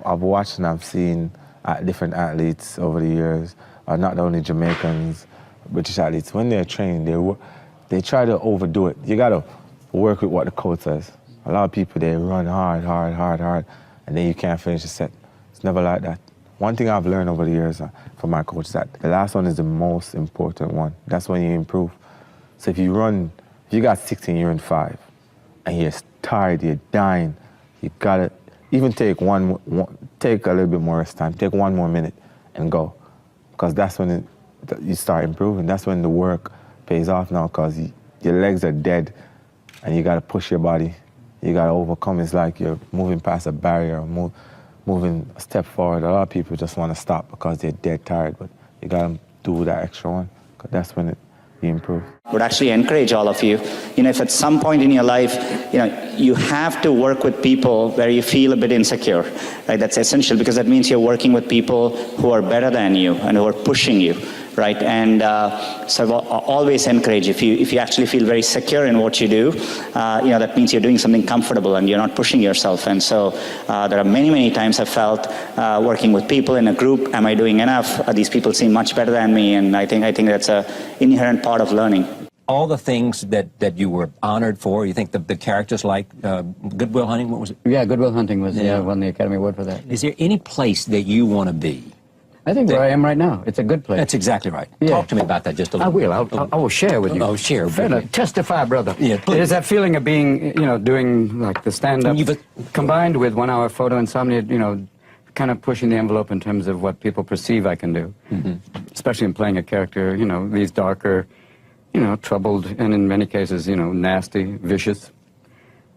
I've watched and I've seen different athletes over the years, not only Jamaicans, British athletes, when they're training, they try to overdo it. You gotta work with what the coach says. A lot of people, they run hard, and then you can't finish the set. It's never like that. One thing I've learned over the years from my coach is that the last one is the most important one. That's when you improve. So if you got 16, you're in 5, and you're tired, you're dying, you gotta even take take a little bit more rest time, take 1 more minute and go. Because that's when you start improving. That's when the work pays off now, because your legs are dead and you gotta push your body. You gotta overcome. It's like you're moving past a barrier or moving a step forward. A lot of people just wanna stop because they're dead tired, but you gotta do that extra one, because that's when you improve. I would actually encourage all of you, if at some point in your life, you have to work with people where you feel a bit insecure, right? That's essential, because that means you're working with people who are better than you and who are pushing you, right? And so I always encourage, if you actually feel very secure in what you do, that means you're doing something comfortable and you're not pushing yourself. And so there are many times I've felt working with people in a group, am I doing enough? These people seem much better than me, and I think that's an inherent part of learning. All the things that you were honored for, you think the characters like Good Will Hunting, what was it? Yeah, Good Will Hunting won the Academy Award for that. Is there any place that you want to be? I think where I am right now, it's a good place. That's exactly right. Yeah. Talk to me about that just a little. I will share with you. Oh, share. Testify, brother. Yeah, please. It is that feeling of being, doing like the stand-up combined with 1 hour photo insomnia, kind of pushing the envelope in terms of what people perceive I can do. Especially in playing a character, these darker, troubled, and in many cases, nasty, vicious.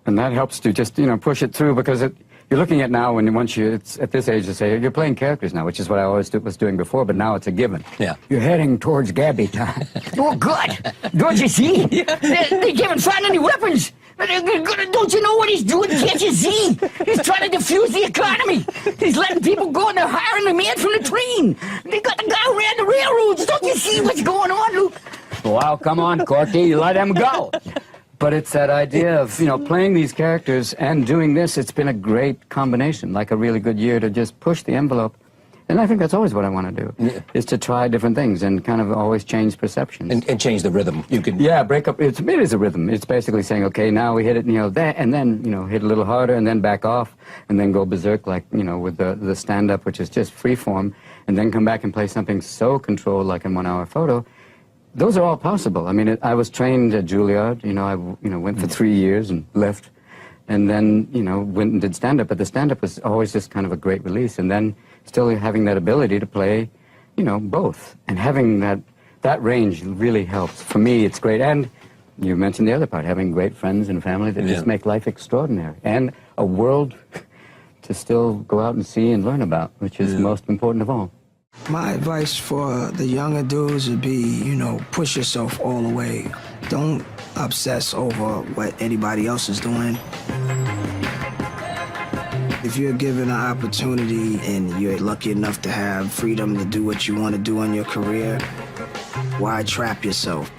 And that helps to just, push it through, because you're looking at now, it's at this age to say, you're playing characters now, which is what I always was doing before, but now it's a given. Yeah. You're heading towards Gabby time. Oh, good. Don't you see? They haven't found any weapons. Don't you know what he's doing? Can't you see? He's trying to defuse the economy. He's letting people go and they're hiring a man from the train. They got the guy who ran the railroads. Don't you see what's going on, Luke? Well, come on, Corky, you let him go. But it's that idea of, playing these characters and doing this. It's been a great combination, like a really good year to just push the envelope. And I think that's always what I want to do, is to try different things and kind of always change perceptions. And change the rhythm. You can... Yeah, break up. It is a rhythm. It's basically saying, okay, now we hit it, that, and then, hit a little harder, and then back off, and then go berserk, like, with the stand-up, which is just free form, and then come back and play something so controlled, like in 1 hour photo. Those are all possible. I mean, I was trained at Juilliard. I went for 3 years and left, and then went and did stand-up. But the stand-up was always just kind of a great release. And then still having that ability to play, both, and having that range really helps. For me, it's great. And you mentioned the other part, having great friends and family that just make life extraordinary, and a world to still go out and see and learn about, which is most important of all. My advice for the younger dudes would be, push yourself all the way. Don't obsess over what anybody else is doing. If you're given an opportunity and you're lucky enough to have freedom to do what you want to do in your career, why trap yourself?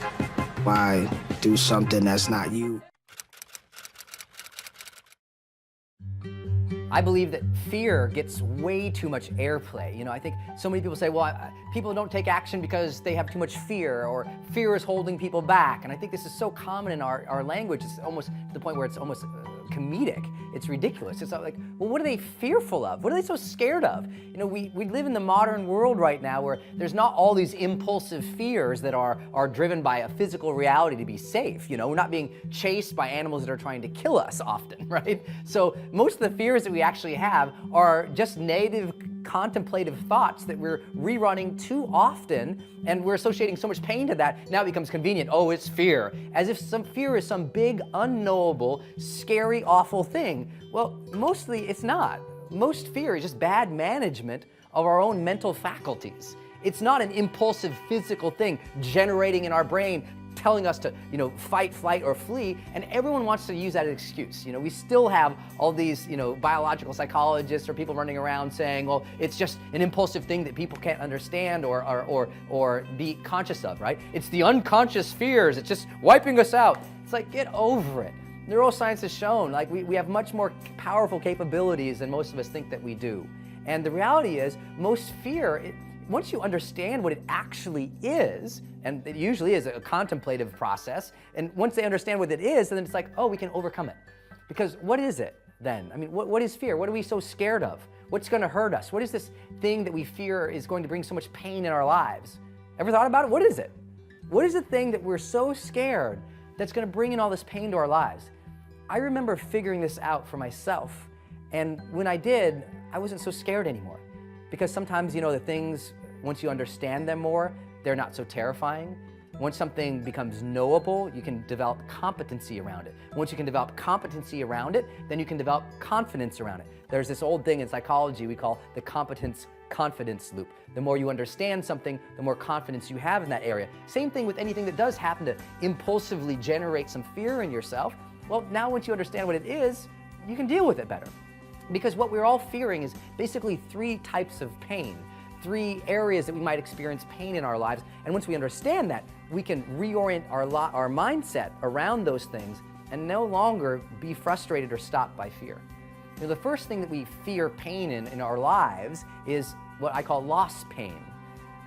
Why do something that's not you? I believe that fear gets way too much airplay. I think so many people say, well, people don't take action because they have too much fear, or fear is holding people back. And I think this is so common in our language, it's almost to the point where it's almost comedic. It's ridiculous. It's like, well, what are they fearful of? What are they so scared of? We live in the modern world right now where there's not all these impulsive fears that are driven by a physical reality to be safe. We're not being chased by animals that are trying to kill us often, right? So most of the fears that we actually have are just negative contemplative thoughts that we're rerunning too often, and we're associating so much pain to that. Now it becomes convenient. Oh, it's fear. As if some fear is some big, unknowable, scary, awful thing. Well, mostly it's not. Most fear is just bad management of our own mental faculties. It's not an impulsive physical thing generating in our brain, telling us to, fight, flight, or flee, and everyone wants to use that as an excuse. We still have all these, biological psychologists or people running around saying, well, it's just an impulsive thing that people can't understand or be conscious of, right? It's the unconscious fears. It's just wiping us out. It's like, get over it. Neuroscience has shown like we have much more powerful capabilities than most of us think that we do. And the reality is, most fear, once you understand what it actually is, and it usually is a contemplative process, and once they understand what it is, then it's like, oh, we can overcome it. Because what is it then? I mean, what is fear? What are we so scared of? What's going to hurt us? What is this thing that we fear is going to bring so much pain in our lives? Ever thought about it? What is it? What is the thing that we're so scared that's going to bring in all this pain to our lives? I remember figuring this out for myself, and when I did, I wasn't so scared anymore. Because sometimes, you know, the things, once you understand them more, they're not so terrifying. Once something becomes knowable, you can develop competency around it. Once you can develop competency around it, then you can develop confidence around it. There's this old thing in psychology we call the competence-confidence loop. The more you understand something, the more confidence you have in that area. Same thing with anything that does happen to impulsively generate some fear in yourself. Well, now once you understand what it is, you can deal with it better. Because what we're all fearing is basically 3 types of pain, 3 areas that we might experience pain in our lives. And once we understand that, we can reorient our mindset around those things and no longer be frustrated or stopped by fear. You know, the first thing that we fear pain in our lives is what I call loss pain.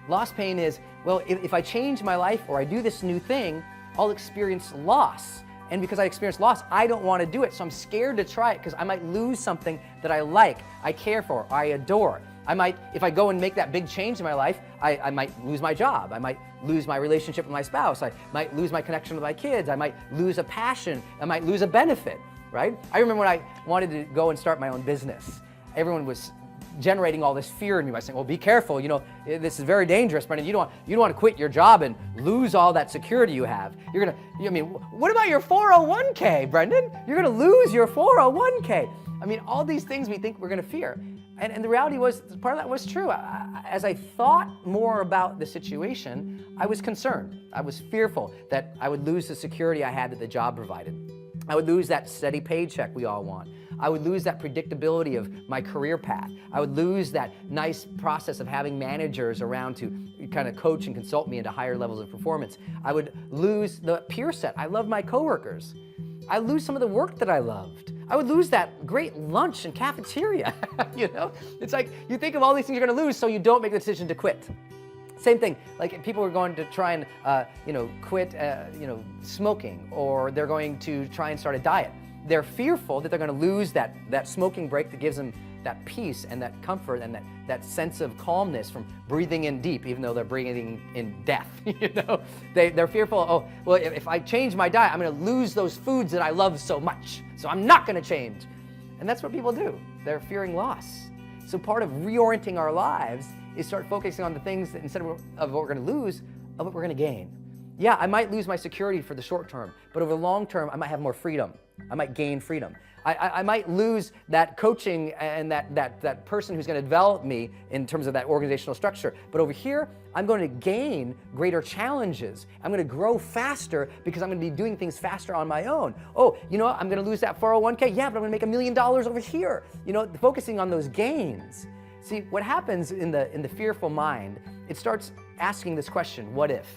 Loss pain is, well, if I change my life or I do this new thing, I'll experience loss. And because I experience loss, I don't want to do it. So I'm scared to try it because I might lose something that I like, I care for, I adore. I might, if I go and make that big change in my life, I might lose my job. I might lose my relationship with my spouse. I might lose my connection with my kids. I might lose a passion. I might lose a benefit, right? I remember when I wanted to go and start my own business, everyone was generating all this fear in me by saying, well, be careful, you know, this is very dangerous, Brendan. You don't want to quit your job and lose all that security you have. You're going to, I mean, what about your 401k, Brendan? You're going to lose your 401k. I mean, all these things we think we're going to fear. And the reality was, part of that was true. As I thought more about the situation, I was concerned. I was fearful that I would lose the security I had that the job provided. I would lose that steady paycheck we all want. I would lose that predictability of my career path. I would lose that nice process of having managers around to kind of coach and consult me into higher levels of performance. I would lose the peer set. I love my coworkers. I lose some of the work that I loved. I would lose that great lunch and cafeteria. You know, it's like you think of all these things you're going to lose, so you don't make the decision to quit. Same thing, like if people are going to try and quit smoking, or they're going to try and start a diet. They're fearful that they're going to lose that smoking break that gives them that peace and that comfort and that sense of calmness from breathing in deep, even though they're breathing in death. You know, they're fearful. Oh, well, if I change my diet, I'm going to lose those foods that I love so much. So I'm not going to change. And that's what people do. They're fearing loss. So part of reorienting our lives is start focusing on the things that instead of what we're going to lose, of what we're going to gain. Yeah, I might lose my security for the short term, but over the long term, I might have more freedom. I might gain freedom. I might lose that coaching and that person who's going to develop me in terms of that organizational structure. But over here, I'm going to gain greater challenges. I'm going to grow faster because I'm going to be doing things faster on my own. Oh, you know what? I'm going to lose that 401k. Yeah, but I'm going to make $1 million over here. You know, focusing on those gains. See, what happens in the fearful mind, it starts asking this question, what if?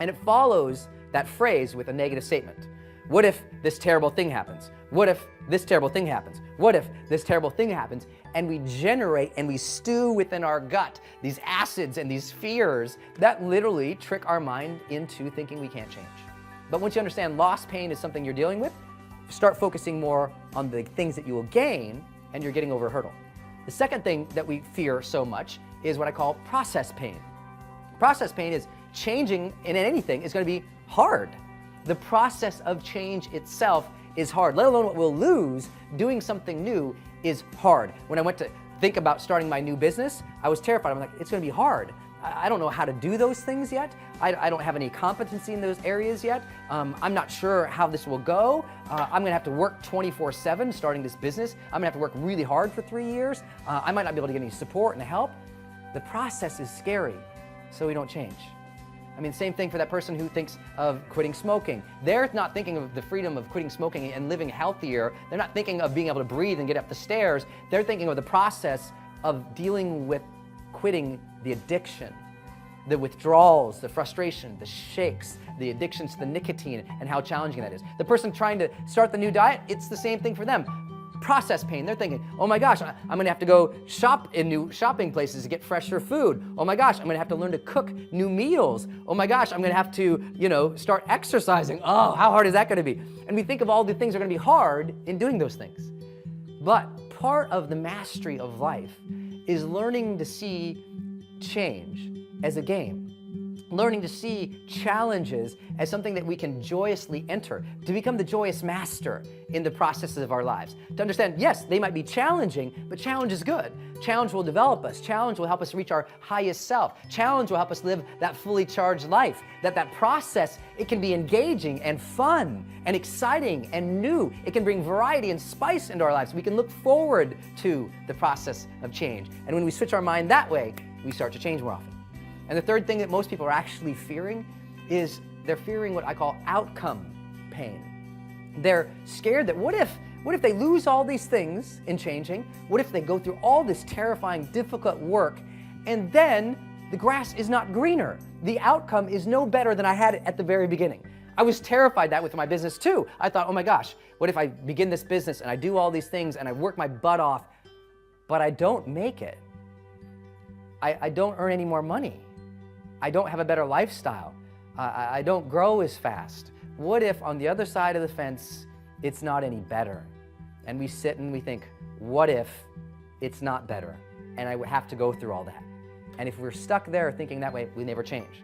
And it follows that phrase with a negative statement. What if this terrible thing happens? What if this terrible thing happens? What if this terrible thing happens? And we generate and we stew within our gut these acids and these fears that literally trick our mind into thinking we can't change. But once you understand loss pain is something you're dealing with, start focusing more on the things that you will gain, and you're getting over a hurdle. The second thing that we fear so much is what I call process pain. Process pain is changing in anything is going to be hard. The process of change itself is hard, let alone what we'll lose. Doing something new is hard. When I went to think about starting my new business, I was terrified. I'm like, it's going to be hard. I don't know how to do those things yet. I don't have any competency in those areas yet. I'm not sure how this will go. I'm going to have to work 24/7 starting this business. I'm going to have to work really hard for 3 years. I might not be able to get any support and help. The process is scary, so we don't change. I mean, same thing for that person who thinks of quitting smoking. They're not thinking of the freedom of quitting smoking and living healthier. They're not thinking of being able to breathe and get up the stairs. They're thinking of the process of dealing with quitting the addiction. the withdrawals, the frustration, the shakes, the addictions to the nicotine, and how challenging that is. The person trying to start the new diet, it's the same thing for them. Process pain, they're thinking, oh my gosh, I'm gonna have to go shop in new shopping places to get fresher food. Oh my gosh, I'm gonna have to learn to cook new meals. Oh my gosh, I'm gonna have to, start exercising. Oh, how hard is that gonna be? And we think of all the things that are gonna be hard in doing those things. But part of the mastery of life is learning to see change as a game. Learning to see challenges as something that we can joyously enter, to become the joyous master in the processes of our lives. To understand, yes, they might be challenging, but challenge is good. Challenge will develop us. Challenge will help us reach our highest self. Challenge will help us live that fully charged life. That process, it can be engaging and fun and exciting and new. It can bring variety and spice into our lives. We can look forward to the process of change. And when we switch our mind that way, we start to change more often. And the third thing that most people are actually fearing is they're fearing what I call outcome pain. They're scared that what if they lose all these things in changing? What if they go through all this terrifying, difficult work and then the grass is not greener? The outcome is no better than I had it at the very beginning. I was terrified that with my business too. I thought, oh my gosh, what if I begin this business and I do all these things and I work my butt off, but I don't make it? I don't earn any more money. I don't have a better lifestyle. I don't grow as fast. What if on the other side of the fence, it's not any better? And we sit and we think, what if it's not better? And I would have to go through all that. And if we're stuck there thinking that way, we never change.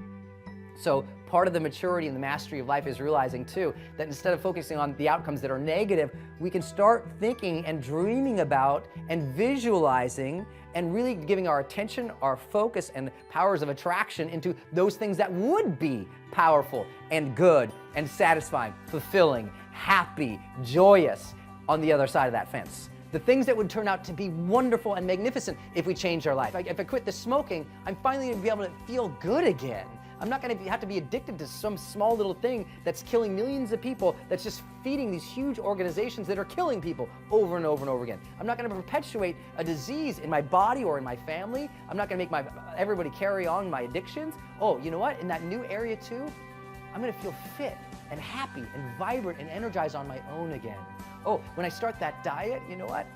So part of the maturity and the mastery of life is realizing too, that instead of focusing on the outcomes that are negative, we can start thinking and dreaming about and visualizing and really giving our attention, our focus, and powers of attraction into those things that would be powerful and good and satisfying, fulfilling, happy, joyous on the other side of that fence. The things that would turn out to be wonderful and magnificent if we changed our life. Like if I quit the smoking, I'm finally gonna be able to feel good again. I'm not gonna have to be addicted to some small little thing that's killing millions of people, that's just feeding these huge organizations that are killing people over and over and over again. I'm not gonna perpetuate a disease in my body or in my family. I'm not gonna make everybody carry on my addictions. Oh, you know what? In that new area too, I'm gonna feel fit and happy and vibrant and energized on my own again. Oh, when I start that diet, you know what?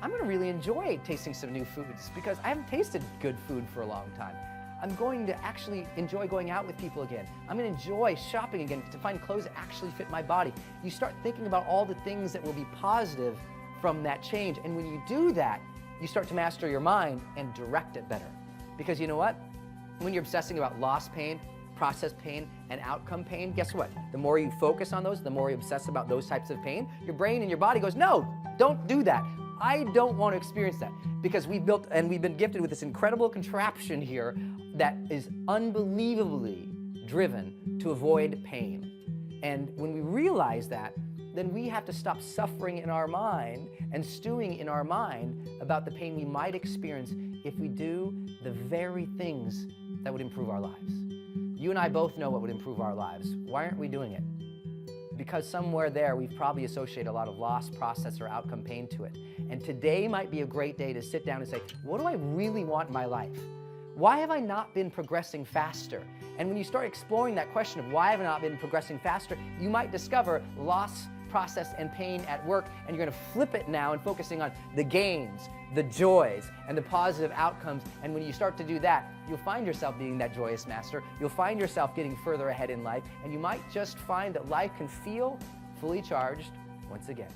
I'm gonna really enjoy tasting some new foods because I haven't tasted good food for a long time. I'm going to actually enjoy going out with people again. I'm gonna enjoy shopping again to find clothes that actually fit my body. You start thinking about all the things that will be positive from that change. And when you do that, you start to master your mind and direct it better. Because you know what? When you're obsessing about loss pain, process pain, and outcome pain, guess what? The more you focus on those, the more you obsess about those types of pain, your brain and your body goes, no, don't do that. I don't want to experience that, because we've built and we've been gifted with this incredible contraption here that is unbelievably driven to avoid pain. And when we realize that, then we have to stop suffering in our mind and stewing in our mind about the pain we might experience if we do the very things that would improve our lives. You and I both know what would improve our lives. Why aren't we doing it? Because somewhere there, we've probably associated a lot of loss, process, or outcome pain to it. And today might be a great day to sit down and say, what do I really want in my life? Why have I not been progressing faster? And when you start exploring that question of why have I not been progressing faster, you might discover loss, process, and pain at work, and you're gonna flip it now and focusing on the gains, the joys, and the positive outcomes. And when you start to do that, you'll find yourself being that joyous master. You'll find yourself getting further ahead in life, and you might just find that life can feel fully charged once again.